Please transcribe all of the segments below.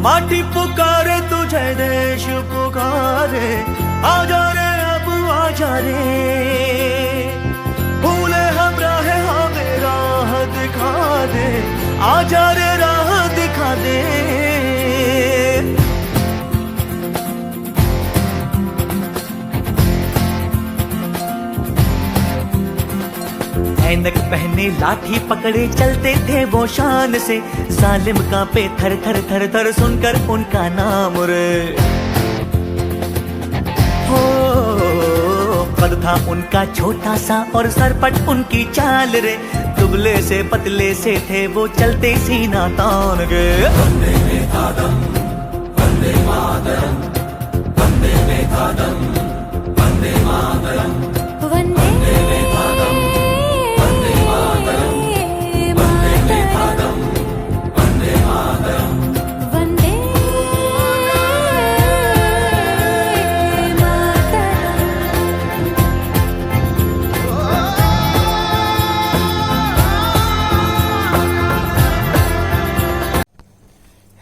माटी पुकारे तुझे, देश पुकारे, आजा रे अब आजा रे, भूले हम राहे हमें राह दिखा दे, आजा रे राह दिखा दे। ऐनक पहने लाठी पकड़े चलते थे वो शान से, जालिम कांपे थर थर थर थर सुनकर उनका नाम रे। हो कद था उनका छोटा सा और सरपट उनकी चाल रे, दुबले से पतले से थे वो चलते सीना तान के। वंदे मातरम, वंदे मातरम, वंदे मातरम, वंदे मातरम, वंदे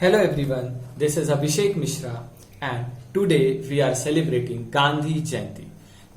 Hello everyone, this is Abhishek Mishra and today we are celebrating Gandhi Jayanti.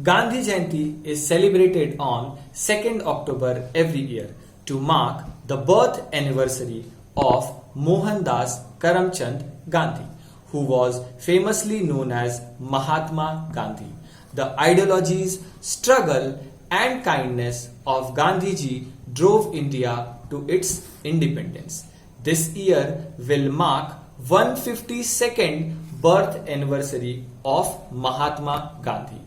Gandhi Jayanti is celebrated on 2nd October every year to mark the birth anniversary of Mohandas Karamchand Gandhi, who was famously known as Mahatma Gandhi. The ideologies, struggle and kindness of Gandhiji drove India to its independence. This year will mark 152nd birth anniversary of Mahatma Gandhi.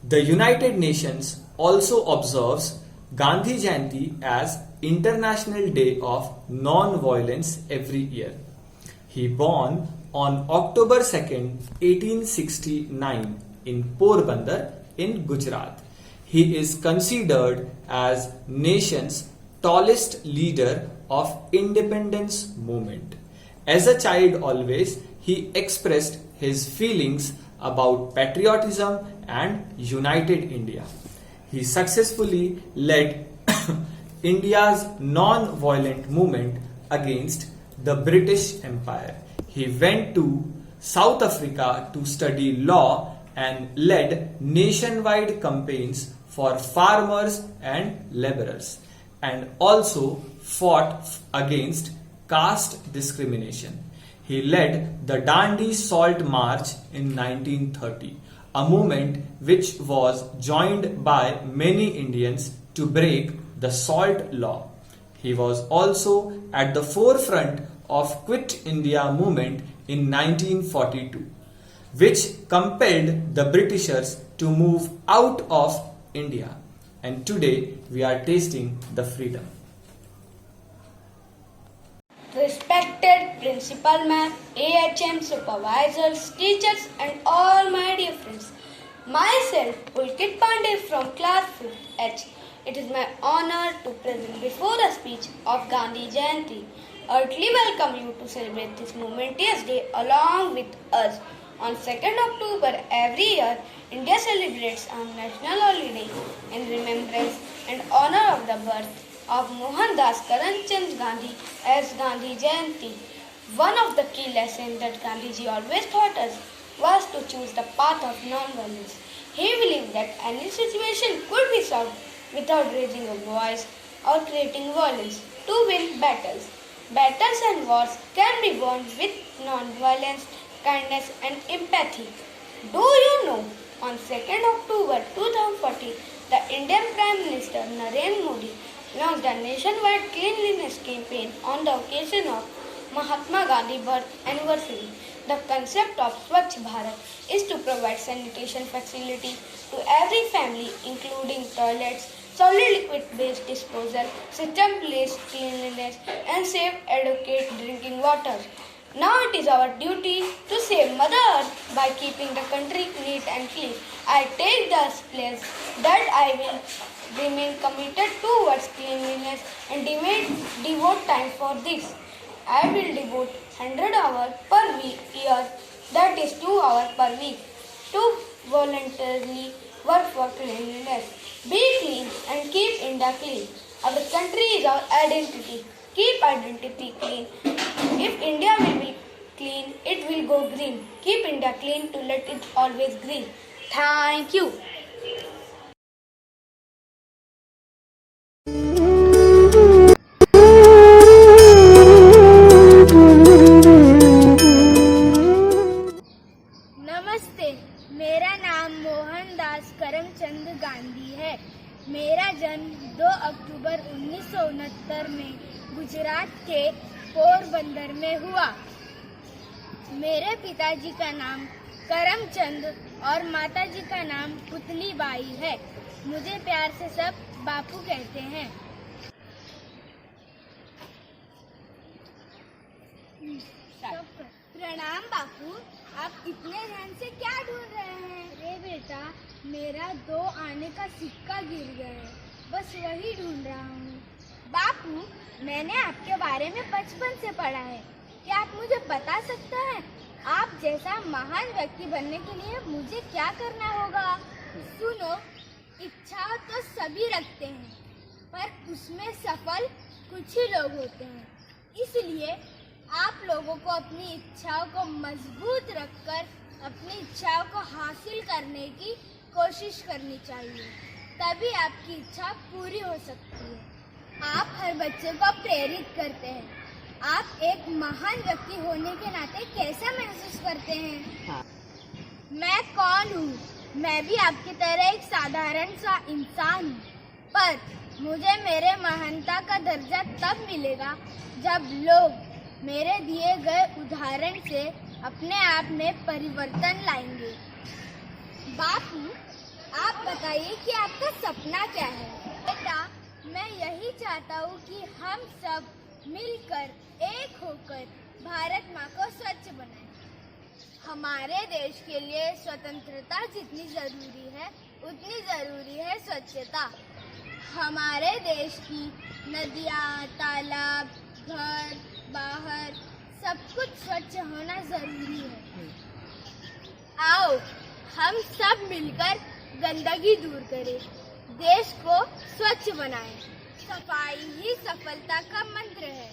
The United Nations also observes Gandhi Jayanti as International Day of Non-Violence every year. He born on October 2nd, 1869 in Porbandar in Gujarat. He is considered as nation's tallest leader of independence movement. As a child always, he expressed his feelings about patriotism and united India. He successfully led India's non-violent movement against the British Empire. He went to South Africa to study law and led nationwide campaigns for farmers and laborers, and also fought against caste discrimination. He led the Dandi Salt March in 1930, a movement which was joined by many Indians to break the salt law. He was also at the forefront of Quit India movement in 1942, which compelled the Britishers to move out of India. And today we are tasting the freedom. Respected Principal Ma'am, AHM supervisors, teachers and all my dear friends. Myself, Pulkit Pandey from class 5th H. It is my honor to present before a speech of Gandhi Jayanti. Heartily welcome you to celebrate this momentous day along with us. On 2nd October every year, India celebrates a national holiday in remembrance and honor of the birth of Mohandas Karamchand Gandhi as Gandhi Jayanti. One of the key lessons that Gandhiji always taught us was to choose the path of non-violence. He believed that any situation could be solved without raising a voice or creating violence to win battles. Battles and wars can be won with non-violence, kindness and empathy. Do you know, on 2nd October 2014, the Indian Prime Minister Narendra Modi launched a nationwide cleanliness campaign on the occasion of Mahatma Gandhi birth anniversary. The concept of Swachh Bharat is to provide sanitation facilities to every family, including toilets, solid liquid waste disposal, system-based cleanliness, and safe, adequate drinking water. Now it is our duty to save Mother Earth by keeping the country neat and clean. I take this pledge that I will remain committed towards cleanliness and devote time for this. I will devote 100 hours per year, that is 2 hours per week, to voluntarily work for cleanliness. Be clean and keep India clean. Our country is our identity. Keep identity clean. If India will be clean, it will go green. Keep India clean to let it always green. Thank you. नमस्ते, मेरा नाम मोहनदास करमचंद गांधी है। मेरा जन्म 2 अक्टूबर 1969 में गुजरात के पोरबंदर में हुआ। मेरे पिताजी का नाम करमचंद और माताजी का नाम पुतली बाई है। मुझे प्यार से सब बापू कहते हैं। प्रणाम बापू, आप इतने ध्यान से क्या ढूंढ रहे हैं? अरे बेटा, मेरा 2 आने का सिक्का गिर गया है, बस वही ढूंढ रहा हूँ। बापू, मैंने आपके बारे में बचपन से पढ़ा है। क्या आप मुझे बता सकते हैं आप जैसा महान व्यक्ति बनने के लिए मुझे क्या करना होगा? सुनो, इच्छा तो सभी रखते हैं, पर उसमें सफल कुछ ही लोग होते हैं। इसलिए आप लोगों को अपनी इच्छाओं को मजबूत रखकर अपनी इच्छाओं को हासिल करने की कोशिश करनी चाहिए, तभी आपकी इच्छा पूरी हो सकती है। आप हर बच्चे को प्रेरित करते हैं। आप एक महान व्यक्ति होने के नाते कैसा महसूस करते हैं? मैं कौन हूँ? मैं भी आपकी तरह एक साधारण सा इंसान हूँ, पर मुझे मेरे महानता का दर्जा तब मिलेगा जब लोग मेरे दिए गए उदाहरण से अपने आप में परिवर्तन लाएंगे। बापू, आप बताइए कि आपका सपना क्या है? बेटा, मैं यही चाहता हूँ कि हम सब मिलकर एक होकर भारत माँ को स्वच्छ बनाएं। हमारे देश के लिए स्वतंत्रता जितनी जरूरी है, उतनी जरूरी है स्वच्छता। हमारे देश की नदियाँ, तालाब, घर, बाहर सब कुछ स्वच्छ होना जरूरी है। आओ हम सब मिलकर गंदगी दूर करें, देश को स्वच्छ बनाएं। सफाई ही सफलता का मंत्र है।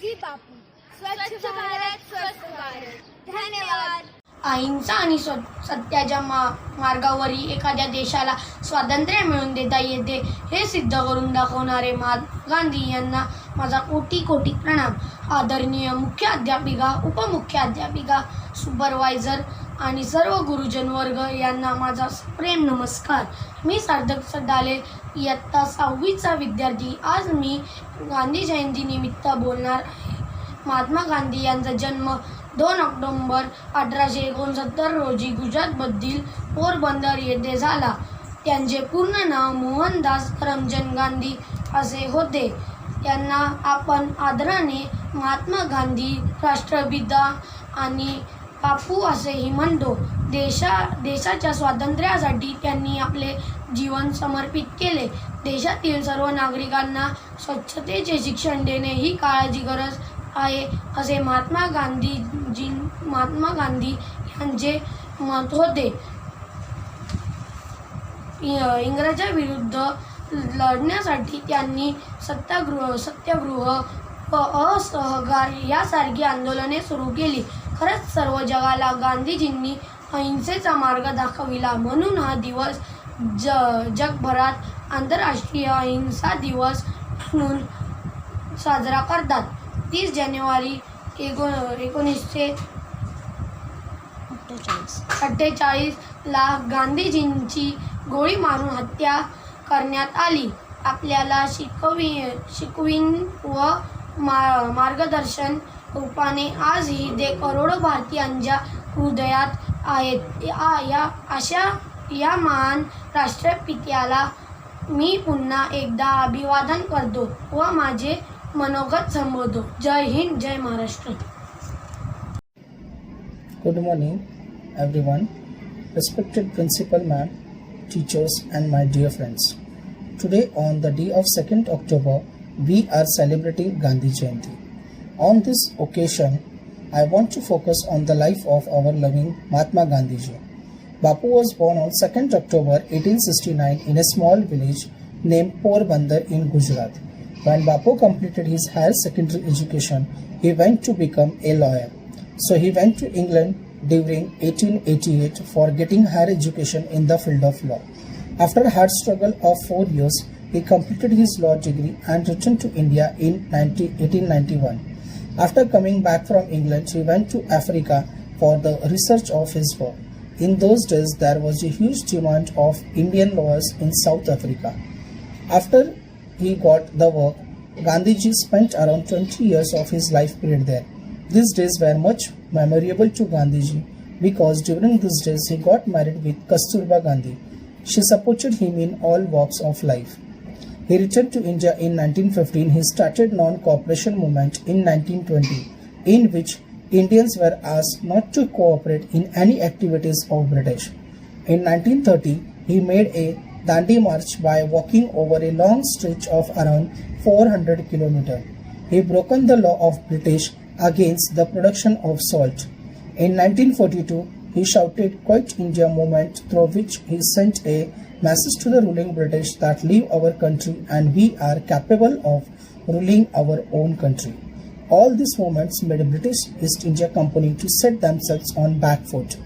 जी बापू, स्वच्छ भारत, स्वस्थ भारत। धन्यवाद। अहिंसा आणि सत्याच्या मार्गावरील एखाद्या देशाला स्वातंत्र्य मिळवून देता येते हे सिद्ध करून दाखवणारे महात्मा गांधी यांना माझा कोटी कोटी प्रणाम। आदरणीय मुख्याध्यापिका, उपमुख्याध्यापिका, सुपरवायझर आणि सर्व गुरुजन वर्ग यांना माझा प्रेम नमस्कार। मी सार्थक सडाले, इयत्ता 6वीचा विद्यार्थी। आज मी गांधी जयंती निमित्त बोलणार आहे। महात्मा गांधी यांचा जन्म 2 ऑक्टोबर 1869 रोजी गुजरातमधील पोरबंदर येथे झाला। त्यांचे पूर्ण नाव मोहनदास करमचंद गांधी असे होते। त्यांना आपण आदराने महात्मा गांधी, राष्ट्रपिता आणि बापू असेही म्हणतो। देशाच्या स्वातंत्र्यासाठी त्यांनी आपले जीवन समर्पित केले। देशातील सर्व नागरिकांना स्वच्छतेचे शिक्षण देणे ही काळाची गरज आहे असे महात्मा गांधी यांचे मत होते। इंग्रजांविरुद्ध लढण्यासाठी त्यांनी सत्याग्रह व असहकार यासारखी आंदोलने सुरू केली। खरंच सर्व जगाला गांधीजींनी अहिंसेचा मार्ग दाखविला, म्हणून हा दिवस जगभरात आंतरराष्ट्रीय अहिंसा दिवस म्हणून साजरा करतात। 30 जानेवारी 1948 ला गांधीजींची गोळी मारून हत्या करण्यात आली। आपल्याला शिकवण व मार्गदर्शन रूपाने आजही ते करोडो भारतीयांच्या हृदयात आहेत। या महान राष्ट्रपित्याला मी पुन्हा एकदा अभिवादन करतो व माझे मनोगत संबोधतो। जय हिंद, जय Maharashtra. Good morning, everyone. Respected principal ma'am, teachers, and my dear friends. Today, on the day of 2nd October, we are celebrating Gandhi Jayanti. On this occasion, I want to focus on the life of our loving Mahatma Gandhi ji. Bapu was born on 2nd October 1869 in a small village named Porbandar in Gujarat. When Bapu completed his higher secondary education, he went to become a lawyer. So he went to England during 1888 for getting higher education in the field of law. After a hard struggle of 4 years, he completed his law degree and returned to India in 1891. After coming back from England, he went to Africa for the research of his work. In those days, there was a huge demand of Indian lawyers in South Africa. After he got the work, Gandhiji spent around 20 years of his life period there. These days were much memorable to Gandhiji because during these days he got married with Kasturba Gandhi. She supported him in all walks of life. He returned to India in 1915. He started non-cooperation movement in 1920, in which Indians were asked not to cooperate in any activities of British. In 1930, he made a Dandi March by walking over a long stretch of around 400 kilometers. He broken the law of British against the production of salt. In 1942, he shouted Quit India movement, through which he sent a message to the ruling British that leave our country and we are capable of ruling our own country. All these movements made British East India Company to set themselves on back foot.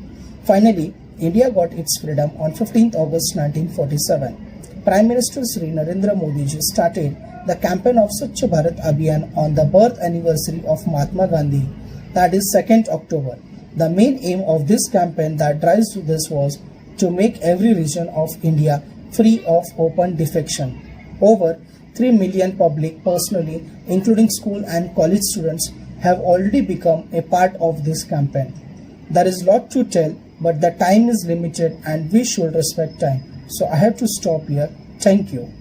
Finally, India got its freedom on 15th August 1947. Prime Minister Sri Narendra Modi ji started the campaign of Swachh Bharat Abhiyan on the birth anniversary of Mahatma Gandhi, that is 2nd October. The main aim of this campaign that drives to this was to make every region of India free of open defecation. Over 3 million public personally, including school and college students, have already become a part of this campaign. There is lot to tell, but the time is limited and we should respect time. So I have to stop here. Thank you.